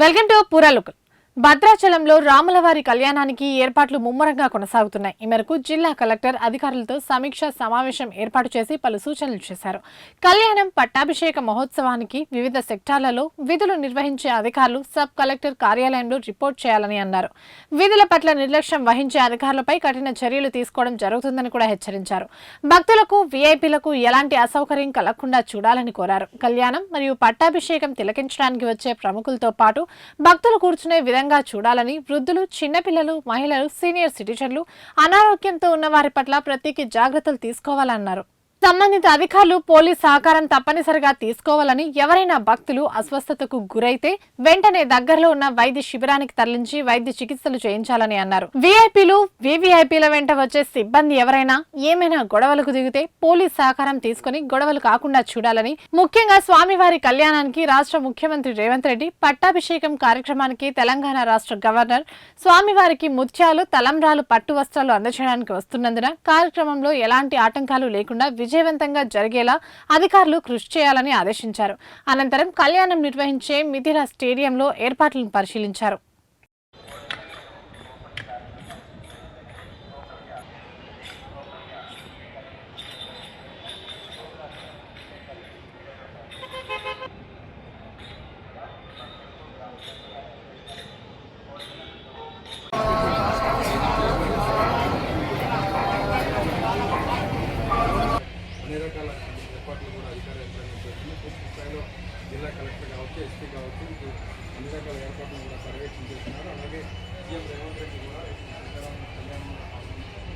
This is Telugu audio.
Welcome to పూరాలుక్. భద్రాచలంలో రాములవారి కళ్యాణానికి ఏర్పాట్లు ముమ్మరంగా కొనసాగుతున్నాయి. ఈ మేరకు జిల్లా కలెక్టర్ అధికారులతో సమీక్షా సమావేశం ఏర్పాటు చేసి పలు సూచనలు చేశారు. కళ్యాణం పట్టాభిషేక మహోత్సవానికి వివిధ సెక్టార్లలో విధులు నిర్వహించే అధికారులు సబ్ కలెక్టర్ కార్యాలయంలో రిపోర్ట్ చేయాలని అన్నారు. విధుల పట్ల నిర్లక్ష్యం వహించే అధికారులపై కఠిన చర్యలు తీసుకోవడం జరుగుతుందని కూడా హెచ్చరించారు. భక్తులకు వీఐపీలకు ఎలాంటి అసౌకర్యం కలగకుండా చూడాలని కోరారు. కళ్యాణం మరియు పట్టాభిషేకం తిలకించడానికి వచ్చే ప్రముఖులతో పాటు భక్తులు కూర్చునే విధంగా చూడాలని, వృద్ధులు, చిన్నపిల్లలు, మహిళలు, సీనియర్ సిటిజన్లు, అనారోగ్యంతో ఉన్న వారి పట్ల ప్రత్యేక జాగ్రత్తలు తీసుకోవాలన్నారు. సంబంధిత అధికారులు పోలీస్ సహకారం తప్పనిసరిగా తీసుకోవాలని, ఎవరైనా భక్తులు అస్వస్థతకు గురైతే వెంటనే దగ్గరలో ఉన్న వైద్య శిబిరానికి తరలించి వైద్య చికిత్సలు చేయించాలని అన్నారు. వీఐపీలు, వీవీఐపీల వెంట వచ్చే సిబ్బంది ఎవరైనా ఏమైనా గొడవలకు దిగితే పోలీస్ సహకారం తీసుకుని గొడవలు కాకుండా చూడాలని, ముఖ్యంగా స్వామివారి కళ్యాణానికి రాష్ట్ర ముఖ్యమంత్రి రేవంత్ రెడ్డి పట్టాభిషేకం కార్యక్రమానికి తెలంగాణ రాష్ట్ర గవర్నర్ స్వామివారికి ముత్యాలు, తలంబ్రాలు, పట్టు వస్త్రాలు అందజేయడానికి వస్తున్నందున కార్యక్రమంలో ఎలాంటి ఆటంకాలు లేకుండా విజయవంతంగా జరిగేలా అధికారులు కృషి చేయాలని ఆదేశించారు. అనంతరం కళ్యాణం నిర్వహించే మిథిలా స్టేడియంలో ఏర్పాట్లను పరిశీలించారు. అన్ని రకాల ఏర్పాట్లు కూడా అధికార యంత్రాంగం చేస్తుంది. పూర్తి స్థాయిలో జిల్లా కలెక్టర్ కావచ్చు, ఎస్పీ కావచ్చు, ఇటు అన్ని రకాల ఏర్పాట్లు కూడా పర్యవేక్షణ చేస్తున్నారు. అలాగే సీఎం రేవంత్ రెడ్డి కూడా కళ్యాణం